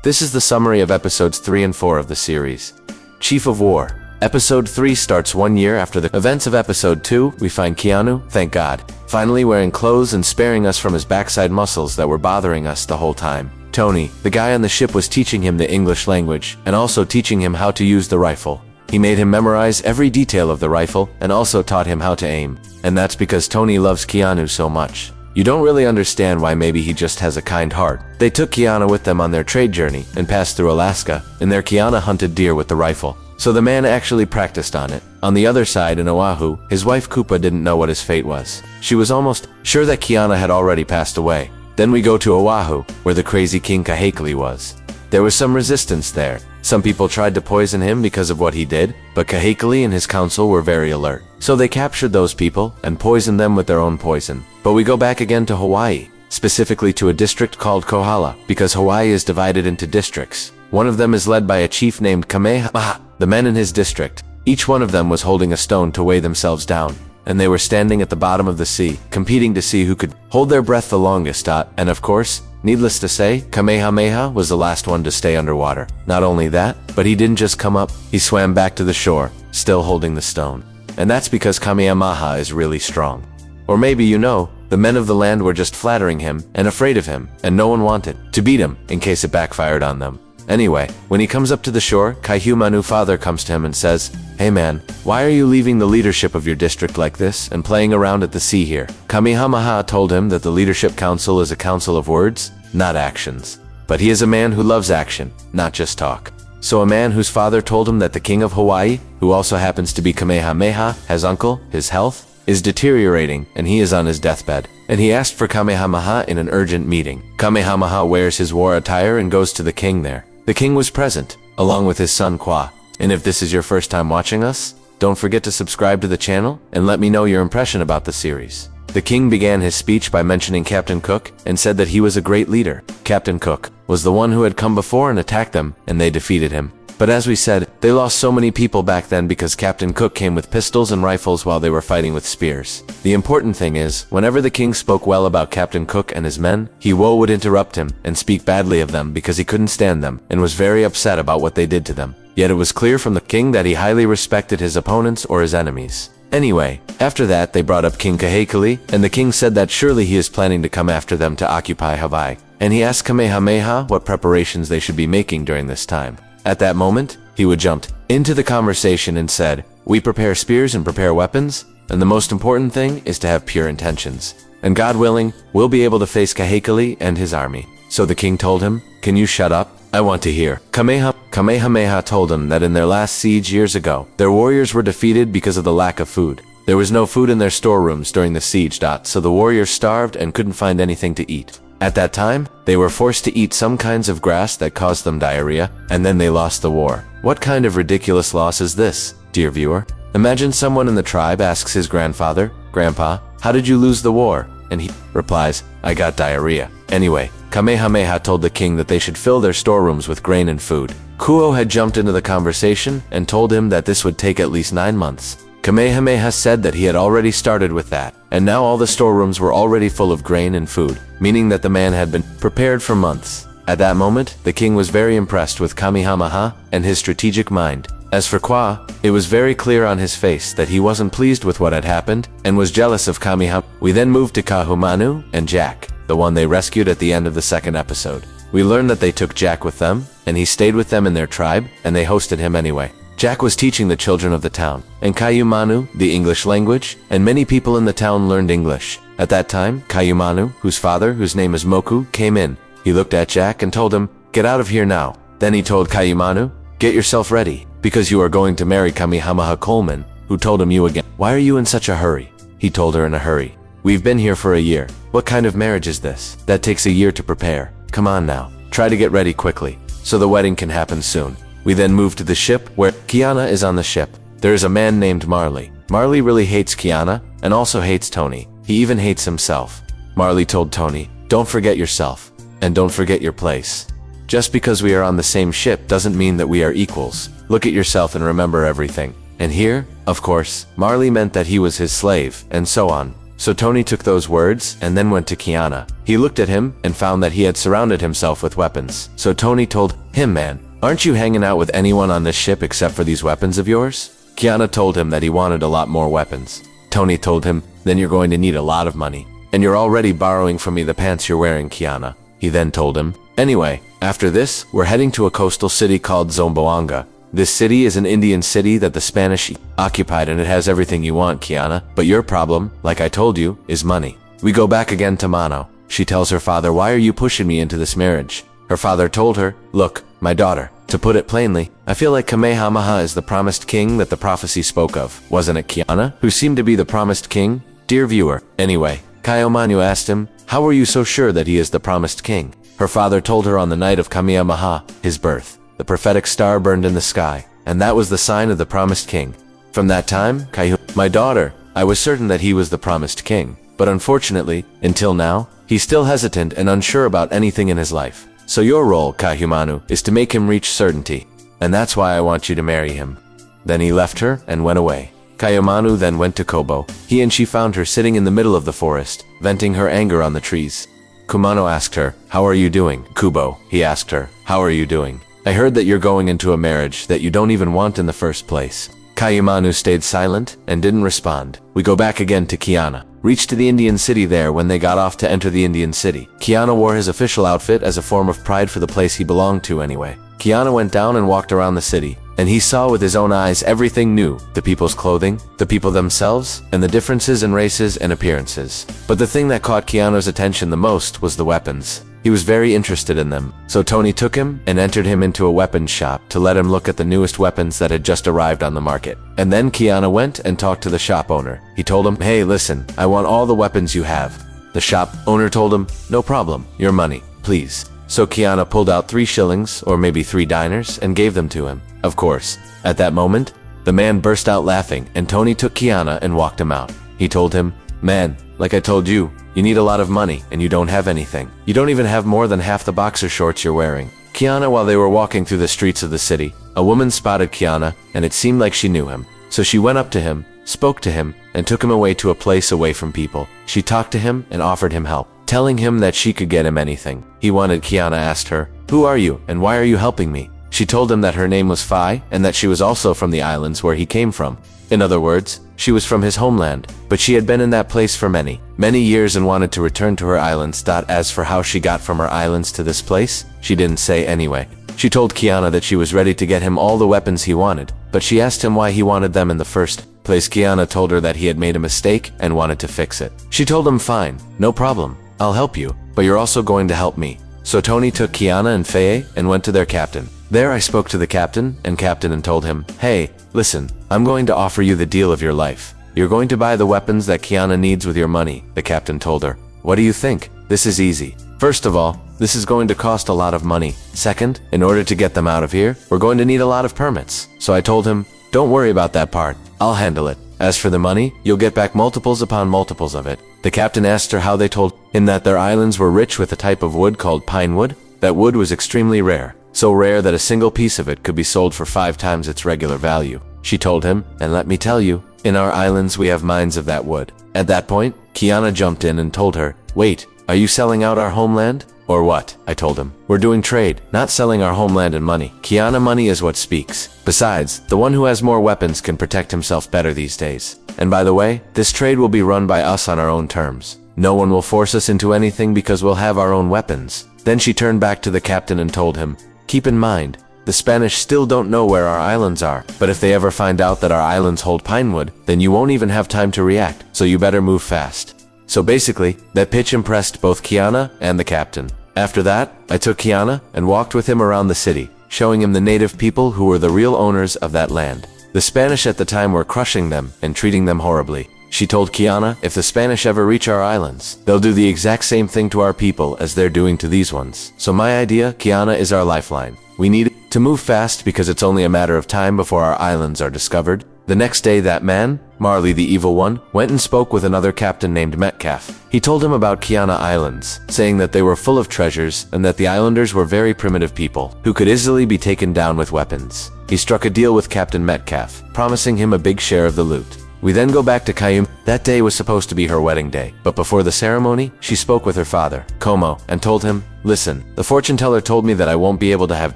This is the summary of episodes 3 and 4 of the series. Chief of War. Episode 3 starts 1 year after the events of episode 2. We find Keanu, thank God, finally wearing clothes and sparing us from his backside muscles that were bothering us the whole time. Tony, the guy on the ship, was teaching him the English language and also teaching him how to use the rifle. He made him memorize every detail of the rifle and also taught him how to aim. And that's because Tony loves Keanu so much. You don't really understand why. Maybe he just has a kind heart. They took Keanu with them on their trade journey and passed through Alaska. In there, Keanu hunted deer with the rifle. So the man actually practiced on it. On the other side, in Oahu, his wife Koopa didn't know what his fate was. She was almost sure that Keanu had already passed away. Then we go to Oahu, where the crazy King Kahekili was. There was some resistance there. Some people tried to poison him because of what he did, but Kahekili and his council were very alert. So they captured those people and poisoned them with their own poison. But we go back again to Hawaii, specifically to a district called Kohala, because Hawaii is divided into districts. One of them is led by a chief named Kamehameha. The men in his district, each one of them was holding a stone to weigh themselves down, and they were standing at the bottom of the sea, competing to see who could hold their breath the longest. And of course, needless to say, Kamehameha was the last one to stay underwater. Not only that, but he didn't just come up, he swam back to the shore, still holding the stone. And that's because Kamehameha is really strong. Or maybe you know, the men of the land were just flattering him and afraid of him, and no one wanted to beat him in case it backfired on them. Anyway, when he comes up to the shore, Kaihumanu father comes to him and says, "Hey man, why are you leaving the leadership of your district like this and playing around at the sea here?" Kamehameha told him that the leadership council is a council of words, not actions. But he is a man who loves action, not just talk. So a man whose father told him that the king of Hawaii, who also happens to be Kamehameha, his uncle, his health is deteriorating and he is on his deathbed. And he asked for Kamehameha in an urgent meeting. Kamehameha wears his war attire and goes to the king there. The king was present, along with his son Kwa. And if this is your first time watching us, don't forget to subscribe to the channel and let me know your impression about the series. The king began his speech by mentioning Captain Cook and said that he was a great leader. Captain Cook was the one who had come before and attacked them, and they defeated him. But as we said, they lost so many people back then because Captain Cook came with pistols and rifles while they were fighting with spears. The important thing is, whenever the king spoke well about Captain Cook and his men, Hiwo would interrupt him and speak badly of them because he couldn't stand them and was very upset about what they did to them. Yet it was clear from the king that he highly respected his opponents or his enemies. Anyway, after that they brought up King Kahekili, and the king said that surely he is planning to come after them to occupy Hawaii. And he asked Kamehameha what preparations they should be making during this time. At that moment, Hiwo jumped into the conversation and said, "We prepare spears and prepare weapons, and the most important thing is to have pure intentions. And God willing, we'll be able to face Kahekili and his army." So the king told him, "Can you shut up? I want to hear." Kamehameha told him that in their last siege years ago, their warriors were defeated because of the lack of food. There was no food in their storerooms during the siege. So the warriors starved and couldn't find anything to eat. At that time, they were forced to eat some kinds of grass that caused them diarrhea, and then they lost the war. What kind of ridiculous loss is this, dear viewer? Imagine someone in the tribe asks his grandfather, "Grandpa, how did you lose the war?" And he replies, "I got diarrhea." Anyway, Kamehameha told the king that they should fill their storerooms with grain and food. Kuo had jumped into the conversation and told him that this would take at least 9 months. Kamehameha said that he had already started with that, and now all the storerooms were already full of grain and food, meaning that the man had been prepared for months. At that moment, the king was very impressed with Kamehameha and his strategic mind. As for Kwa, it was very clear on his face that he wasn't pleased with what had happened and was jealous of Kamehameha. We then moved to Kahumanu and Jack, the one they rescued at the end of the second episode. We learned that they took Jack with them, and he stayed with them in their tribe, and they hosted him anyway. Jack was teaching the children of the town, and Kaihumanu, the English language, and many people in the town learned English. At that time, Kaihumanu, whose father, whose name is Moku, came in. He looked at Jack and told him, "Get out of here now." Then he told Kaihumanu, "Get yourself ready, because you are going to marry Kamehameha Coleman," who told him you again. "Why are you in such a hurry?" He told her in a hurry. "We've been here for a year. What kind of marriage is this? That takes a year to prepare. Come on now, try to get ready quickly, so the wedding can happen soon." We then move to the ship, where Kiana is on the ship. There is a man named Marley. Marley really hates Kiana, and also hates Tony. He even hates himself. Marley told Tony, "Don't forget yourself, and don't forget your place. Just because we are on the same ship doesn't mean that we are equals. Look at yourself and remember everything." And here, of course, Marley meant that he was his slave, and so on. So Tony took those words and then went to Kiana. He looked at him and found that he had surrounded himself with weapons. So Tony told him, man, aren't you hanging out with anyone on this ship except for these weapons of yours? Kiana told him that he wanted a lot more weapons. Tony told him, then you're going to need a lot of money. And you're already borrowing from me the pants you're wearing, Kiana. He then told him, anyway, after this, we're heading to a coastal city called Zamboanga. This city is an Indian city that the Spanish occupied, and it has everything you want, Kiana. But your problem, like I told you, is money. We go back again to Mano. She tells her father, why are you pushing me into this marriage? Her father told her, look, my daughter, to put it plainly, I feel like Kamehameha is the promised king that the prophecy spoke of. Wasn't it Kiana who seemed to be the promised king? Dear viewer, anyway, Kayomanu asked him, how are you so sure that he is the promised king? Her father told her on the night of Kamehameha, his birth, the prophetic star burned in the sky, and that was the sign of the promised king. From that time, my daughter, I was certain that he was the promised king. But unfortunately, until now, he's still hesitant and unsure about anything in his life. So your role, Kahumanu, is to make him reach certainty. And that's why I want you to marry him. Then he left her and went away. Kayomanu then went to Kobo. He and she found her sitting in the middle of the forest, venting her anger on the trees. Kumano asked her, how are you doing? Kubo, he asked her, how are you doing? I heard that you're going into a marriage that you don't even want in the first place. Kayumanu stayed silent and didn't respond. We go back again to Kiana. Reached to the Indian city there when they got off to enter the Indian city. Kiana wore his official outfit as a form of pride for the place he belonged to anyway. Kiana went down and walked around the city, and he saw with his own eyes everything new, the people's clothing, the people themselves, and the differences in races and appearances. But the thing that caught Kiana's attention the most was the weapons. He was very interested in them, so Tony took him and entered him into a weapons shop to let him look at the newest weapons that had just arrived on the market. And then Kiana went and talked to the shop owner. He told him, hey, listen, I want all the weapons you have. The shop owner told him, no problem, your money, please. So Kiana pulled out 3 shillings, or maybe 3 diners, and gave them to him. Of course, at that moment, the man burst out laughing, and Tony took Kiana and walked him out. He told him, man, like I told you, you need a lot of money, and you don't have anything. You don't even have more than half the boxer shorts you're wearing. Kiana, while they were walking through the streets of the city, a woman spotted Kiana, and it seemed like she knew him. So she went up to him, spoke to him, and took him away to a place away from people. She talked to him and offered him help, telling him that she could get him anything he wanted. Kiana asked her, who are you, and why are you helping me? She told him that her name was Phi, and that she was also from the islands where he came from. In other words, she was from his homeland, but she had been in that place for many years and wanted to return to her islands. As for how she got from her islands to this place, she didn't say anyway. She told Kiana that she was ready to get him all the weapons he wanted, but she asked him why he wanted them in the first place. Kiana told her that he had made a mistake and wanted to fix it. She told him, fine, no problem, I'll help you, but you're also going to help me. So Tony took Kiana and Faye and went to their captain. There I spoke to the captain and told him, hey, listen, I'm going to offer you the deal of your life. You're going to buy the weapons that Kiana needs with your money, the captain told her. What do you think? This is easy. First of all, this is going to cost a lot of money. Second, in order to get them out of here, we're going to need a lot of permits. So I told him, don't worry about that part. I'll handle it. As for the money, you'll get back multiples upon multiples of it. The captain asked her how they told him that their islands were rich with a type of wood called pine wood. That wood was extremely rare. So rare that a single piece of it could be sold for 5 times its regular value. She told him, and let me tell you, in our islands we have mines of that wood. At that point, Kiana jumped in and told her, wait, are you selling out our homeland? Or what? I told him. We're doing trade, not selling our homeland and money. Kiana, money is what speaks. Besides, the one who has more weapons can protect himself better these days. And by the way, this trade will be run by us on our own terms. No one will force us into anything because we'll have our own weapons. Then she turned back to the captain and told him, keep in mind, the Spanish still don't know where our islands are, but if they ever find out that our islands hold pine wood, then you won't even have time to react, so you better move fast. So basically, that pitch impressed both Kiana and the captain. After that, I took Kiana and walked with him around the city, showing him the native people who were the real owners of that land. The Spanish at the time were crushing them and treating them horribly. She told Kiana, if the Spanish ever reach our islands, they'll do the exact same thing to our people as they're doing to these ones. So my idea, Kiana, is our lifeline. We need to move fast because it's only a matter of time before our islands are discovered. The next day that man, Marley the Evil One, went and spoke with another captain named Metcalf. He told him about Kiana Islands, saying that they were full of treasures and that the islanders were very primitive people who could easily be taken down with weapons. He struck a deal with Captain Metcalf, promising him a big share of the loot. We then go back to Kayumi. That day was supposed to be her wedding day, but before the ceremony, she spoke with her father, Komo, and told him, "Listen, the fortune teller told me that I won't be able to have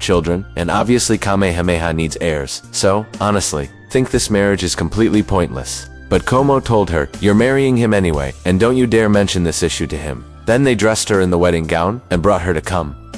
children, and obviously Kamehameha needs heirs, so, honestly, think this marriage is completely pointless." But Komo told her, "You're marrying him anyway, and don't you dare mention this issue to him." Then they dressed her in the wedding gown and brought her to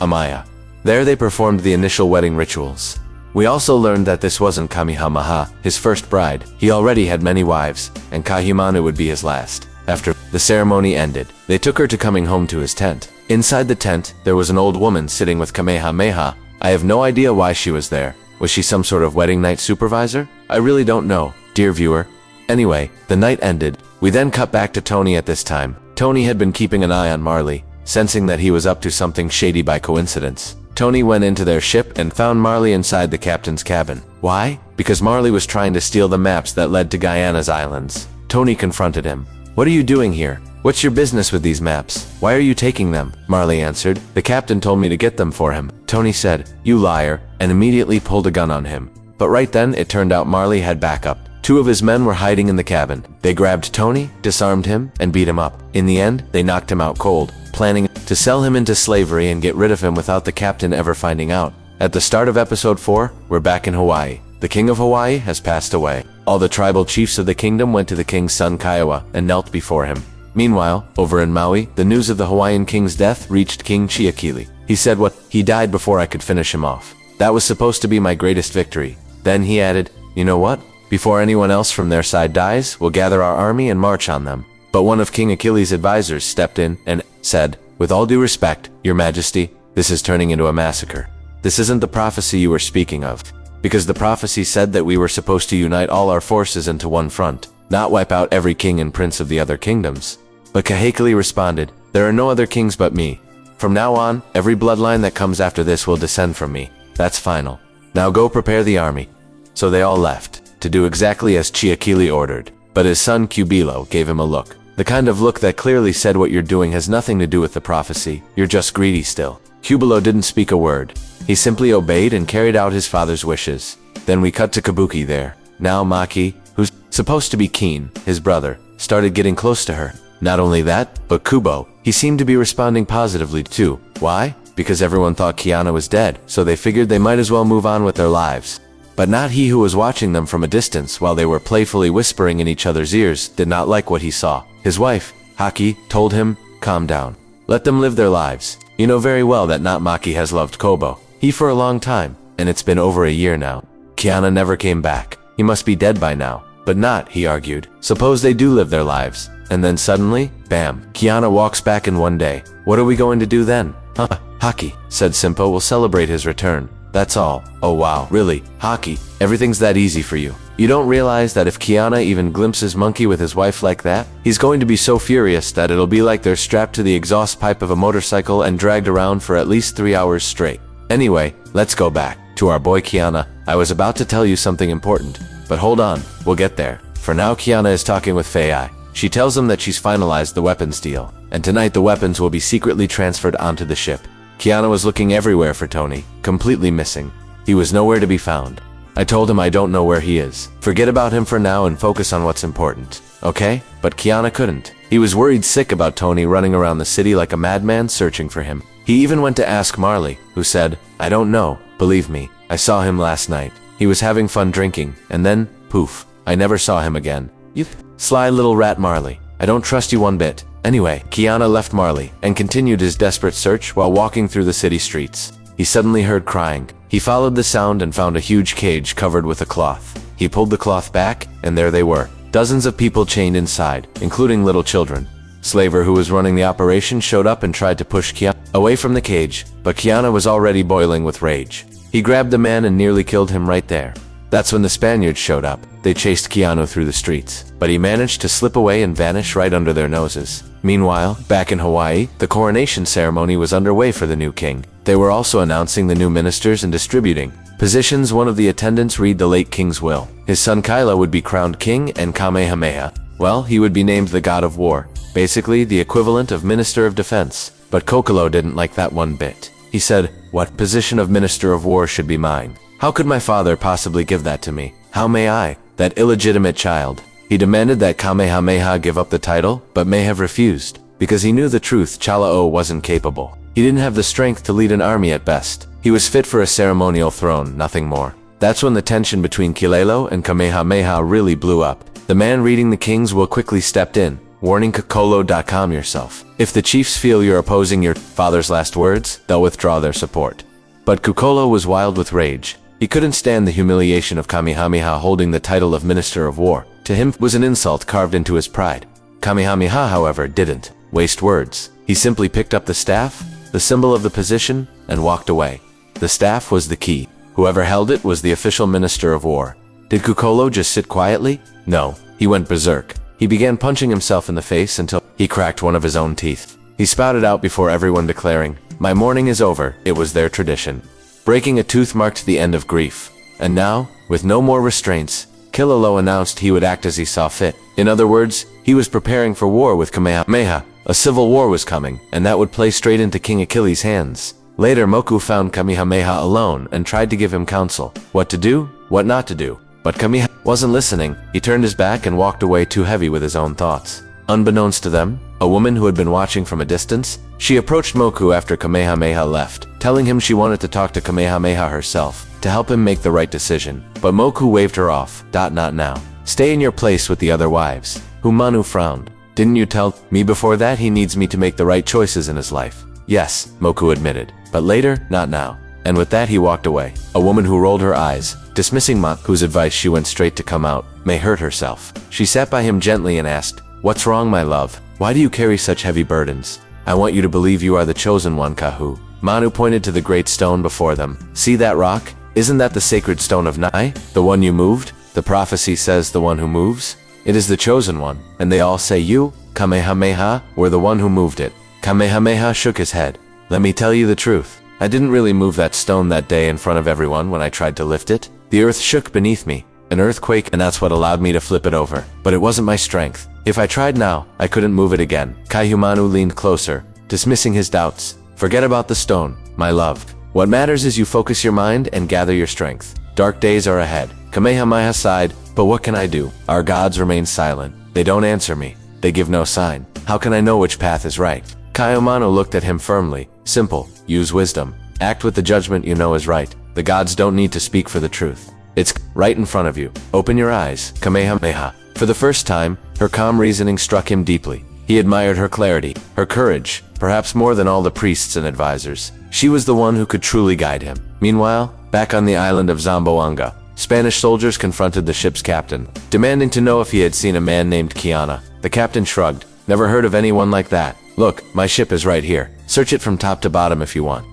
Amaya. There they performed the initial wedding rituals. We also learned that this wasn't Kamehameha, his first bride. He already had many wives, and Kahimanu would be his last. After the ceremony ended, they took her to coming home to his tent. Inside the tent, there was an old woman sitting with Kamehameha. I have no idea why she was there. Was she some sort of wedding night supervisor? I really don't know, dear viewer. Anyway, the night ended. We then cut back to Tony at this time. Tony had been keeping an eye on Marley, sensing that he was up to something shady by coincidence. Tony went into their ship and found Marley inside the captain's cabin. Why? Because Marley was trying to steal the maps that led to Guyana's islands. Tony confronted him. "What are you doing here? What's your business with these maps? Why are you taking them?" Marley answered, "The captain told me to get them for him." Tony said, "You liar," and immediately pulled a gun on him. But right then, it turned out Marley had backup. 2 of his men were hiding in the cabin. They grabbed Tony, disarmed him, and beat him up. In the end, they knocked him out cold, planning to sell him into slavery and get rid of him without the captain ever finding out. At the start of episode 4, we're back in Hawaii. The king of Hawaii has passed away. All the tribal chiefs of the kingdom went to the king's son Kiowa and knelt before him. Meanwhile, over in Maui, the news of the Hawaiian king's death reached King Chiakili. He said he died before I could finish him off. That was supposed to be my greatest victory. Then he added, "You know what? Before anyone else from their side dies, we'll gather our army and march on them." But one of King Achilles' advisors stepped in and said, "With all due respect, Your Majesty, this is turning into a massacre. This isn't the prophecy you were speaking of. Because the prophecy said that we were supposed to unite all our forces into one front, not wipe out every king and prince of the other kingdoms." But Kahekili responded, "There are no other kings but me. From now on, every bloodline that comes after this will descend from me. That's final. Now go prepare the army." So they all left, to do exactly as Chiakili ordered. But his son Kubilo gave him a look. The kind of look that clearly said what you're doing has nothing to do with the prophecy, you're just greedy still. Kubilo didn't speak a word. He simply obeyed and carried out his father's wishes. Then we cut to Kabuki there. Now Maki, who's supposed to be Keen, his brother, started getting close to her. Not only that, but Kubo, he seemed to be responding positively too. Why? Because everyone thought Kiana was dead, so they figured they might as well move on with their lives. But not he who was watching them from a distance while they were playfully whispering in each other's ears did not like what he saw. His wife, Haki, told him, "Calm down. Let them live their lives. You know very well that not Maki has loved Kobo. He for a long time, and it's been over a year now. Kiana never came back. He must be dead by now." But not, he argued. Suppose they do live their lives. And then suddenly, bam, Kiana walks back in one day. What are we going to do then? "Huh, Haki," said Simpo, "will celebrate his return. That's all." "Oh wow, really? Haki, everything's that easy for you. You don't realize that if Kiana even glimpses Monkey with his wife like that, he's going to be so furious that it'll be like they're strapped to the exhaust pipe of a motorcycle and dragged around for at least 3 hours straight." Anyway, let's go back to our boy Kiana. I was about to tell you something important, but hold on, we'll get there. For now, Kiana is talking with Fei. She tells him that she's finalized the weapons deal, and tonight the weapons will be secretly transferred onto the ship. Kiana was looking everywhere for Tony, completely missing. He was nowhere to be found. I told him I don't know where he is. Forget about him for now and focus on what's important, okay? But Kiana couldn't. He was worried sick about Tony running around the city like a madman searching for him. He even went to ask Marley, who said, "I don't know, believe me, I saw him last night. He was having fun drinking, and then, poof, I never saw him again." "You sly little rat Marley, I don't trust you one bit." Anyway, Kiana left Marley and continued his desperate search while walking through the city streets. He suddenly heard crying. He followed the sound and found a huge cage covered with a cloth. He pulled the cloth back, and there they were. Dozens of people chained inside, including little children. Slaver, who was running the operation, showed up and tried to push Kiana away from the cage, but Kiana was already boiling with rage. He grabbed the man and nearly killed him right there. That's when the Spaniards showed up. They chased Keanu through the streets, but he managed to slip away and vanish right under their noses. Meanwhile, back in Hawaii, the coronation ceremony was underway for the new king. They were also announcing the new ministers and distributing positions. One of the attendants read the late king's will. His son Kyla would be crowned king and Kamehameha, well, he would be named the god of war, basically the equivalent of minister of defense. But Kokolo didn't like that one bit. He said, "What position of minister of war should be mine? How could my father possibly give that to me? How may I, that illegitimate child?" He demanded that Kamehameha give up the title, but may have refused, because he knew the truth. Chalao wasn't capable. He didn't have the strength to lead an army at best. He was fit for a ceremonial throne, nothing more. That's when the tension between Kilelo and Kamehameha really blew up. The man reading the king's will quickly stepped in, warning Kokolo, calm yourself. If the chiefs feel you're opposing your father's last words, they'll withdraw their support. But Kokolo was wild with rage. He couldn't stand the humiliation of Kamehameha holding the title of Minister of War. To him, it was an insult carved into his pride. Kamehameha, however, didn't waste words. He simply picked up the staff, the symbol of the position, and walked away. The staff was the key. Whoever held it was the official Minister of War. Did Kokolo just sit quietly? No, he went berserk. He began punching himself in the face until he cracked one of his own teeth. He spouted out before everyone, declaring, "My mourning is over." It was their tradition. Breaking a tooth marked the end of grief. And now, with no more restraints, Kilelo announced he would act as he saw fit. In other words, he was preparing for war with Kamehameha. A civil war was coming, and that would play straight into King Achilles' hands. Later, Moku found Kamehameha alone and tried to give him counsel. What to do, what not to do. But Kamehameha wasn't listening. He turned his back and walked away, too heavy with his own thoughts. Unbeknownst to them, a woman who had been watching from a distance, she approached Moku after Kamehameha left, telling him she wanted to talk to Kamehameha herself, to help him make the right decision. But Moku waved her off. Not now. Stay in your place with the other wives. Humanu frowned. Didn't you tell me before that he needs me to make the right choices in his life? Yes, Moku admitted. But later, not now. And with that he walked away. A woman who rolled her eyes, dismissing Moku's advice. She went straight to come out, may hurt herself. She sat by him gently and asked, "What's wrong, my love? Why do you carry such heavy burdens? I want you to believe you are the chosen one, Kahu." Manu pointed to the great stone before them. "See that rock? Isn't that the sacred stone of Nai? The one you moved? The prophecy says the one who moves? It is the chosen one, and they all say you, Kamehameha, were the one who moved it." Kamehameha shook his head. "Let me tell you the truth. I didn't really move that stone that day in front of everyone when I tried to lift it. The earth shook beneath me, an earthquake, and that's what allowed me to flip it over. But it wasn't my strength. If I tried now, I couldn't move it again." Kaihumanu leaned closer, dismissing his doubts. "Forget about the stone, my love. What matters is you focus your mind and gather your strength. Dark days are ahead." Kamehameha sighed, "But what can I do? Our gods remain silent. They don't answer me. They give no sign. How can I know which path is right?" Kaihumanu looked at him firmly. "Simple. Use wisdom. Act with the judgment you know is right. The gods don't need to speak for the truth. It's right in front of you. Open your eyes." Kamehameha. For the first time, her calm reasoning struck him deeply. He admired her clarity, her courage, perhaps more than all the priests and advisors. She was the one who could truly guide him. Meanwhile, back on the island of Zamboanga, Spanish soldiers confronted the ship's captain, demanding to know if he had seen a man named Kiana. The captain shrugged. "Never heard of anyone like that. Look, my ship is right here. Search it from top to bottom if you want."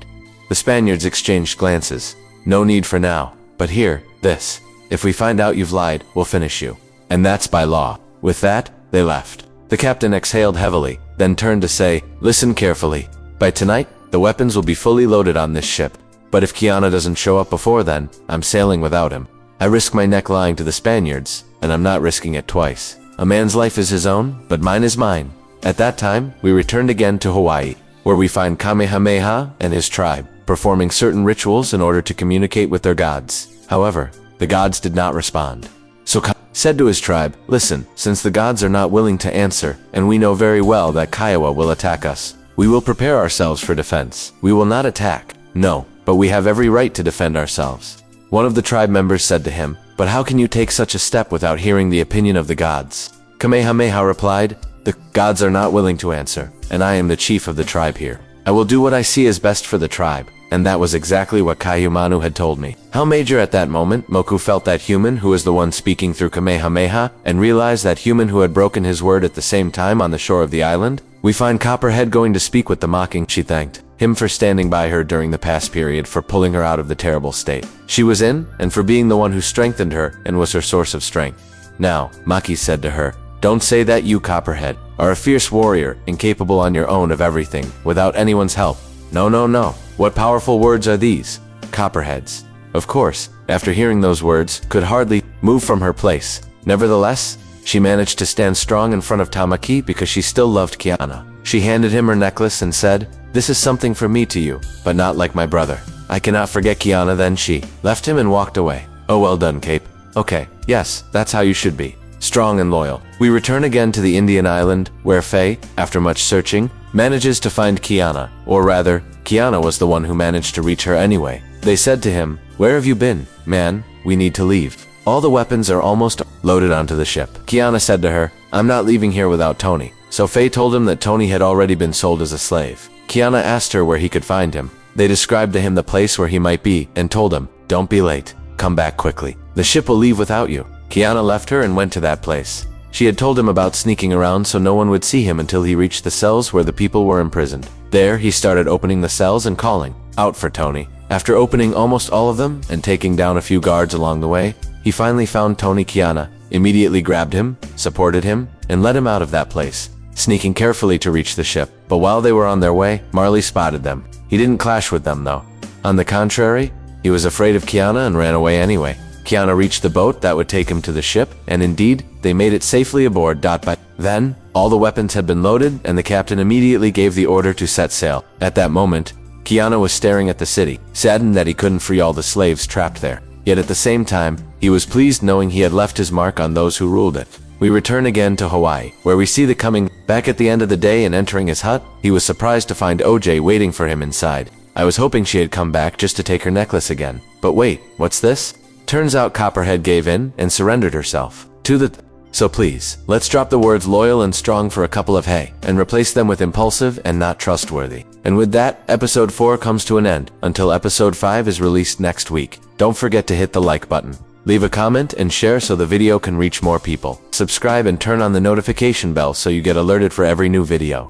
The Spaniards exchanged glances. "No need for now. But here, this. If we find out you've lied, we'll finish you. And that's by law." With that, they left. The captain exhaled heavily, then turned to say, "Listen carefully. By tonight, the weapons will be fully loaded on this ship. But if Kiana doesn't show up before then, I'm sailing without him. I risk my neck lying to the Spaniards, and I'm not risking it twice. A man's life is his own, but mine is mine." At that time, we returned again to Hawaii, where we find Kamehameha and his tribe performing certain rituals in order to communicate with their gods. However, the gods did not respond. So Ka said to his tribe, "Listen, since the gods are not willing to answer, and we know very well that Kiowa will attack us, we will prepare ourselves for defense. We will not attack. No, but we have every right to defend ourselves." One of the tribe members said to him, "But how can you take such a step without hearing the opinion of the gods?" Kamehameha replied, "The gods are not willing to answer, and I am the chief of the tribe here. I will do what I see is best for the tribe." And that was exactly what Kaihumanu had told me. How major at that moment, Moku felt that human who was the one speaking through Kamehameha, and realized that human who had broken his word at the same time on the shore of the island. We find Copperhead going to speak with the mocking. She thanked him for standing by her during the past period, for pulling her out of the terrible state she was in, and for being the one who strengthened her and was her source of strength. Now, Maki said to her, "Don't say that you, Copperhead, are a fierce warrior, incapable on your own of everything, without anyone's help. No, no, no. What powerful words are these? Copperhead's." Of course, after hearing those words, could hardly move from her place. Nevertheless, she managed to stand strong in front of Tamaki because she still loved Kiana. She handed him her necklace and said, "This is something from me to you, but not like my brother. I cannot forget Kiana." Then she left him and walked away. "Oh, well done, Cape. Okay, yes, that's how you should be." strong and loyal. We return again to the Indian island, where Faye, after much searching, manages to find Kiana, or rather, Kiana was the one who managed to reach her anyway. They said to him, "Where have you been, man? We need to leave. All the weapons are almost loaded onto the ship." Kiana said to her, "I'm not leaving here without Tony." So Faye told him that Tony had already been sold as a slave. Kiana asked her where he could find him. They described to him the place where he might be and told him, "Don't be late. Come back quickly. The ship will leave without you." Kiana left her and went to that place. She had told him about sneaking around so no one would see him until he reached the cells where the people were imprisoned. There, he started opening the cells and calling out for Tony. After opening almost all of them and taking down a few guards along the way, he finally found Tony. Kiana immediately grabbed him, supported him, and led him out of that place, sneaking carefully to reach the ship. But while they were on their way, Marley spotted them. He didn't clash with them though. On the contrary, he was afraid of Kiana and ran away anyway. Kiana reached the boat that would take him to the ship, and indeed, they made it safely aboard. By then, all the weapons had been loaded, and the captain immediately gave the order to set sail. At that moment, Kiana was staring at the city, saddened that he couldn't free all the slaves trapped there. Yet at the same time, he was pleased knowing he had left his mark on those who ruled it. We return again to Hawaii, where we see the coming back at the end of the day, and entering his hut, he was surprised to find OJ waiting for him inside. I was hoping she had come back just to take her necklace again. But wait, what's this? Turns out Copperhead gave in and surrendered herself to the... So please, let's drop the words loyal and strong for a couple of hey, and replace them with impulsive and not trustworthy. And with that, episode 4 comes to an end, until episode 5 is released next week. Don't forget to hit the like button. Leave a comment and share so the video can reach more people. Subscribe and turn on the notification bell so you get alerted for every new video.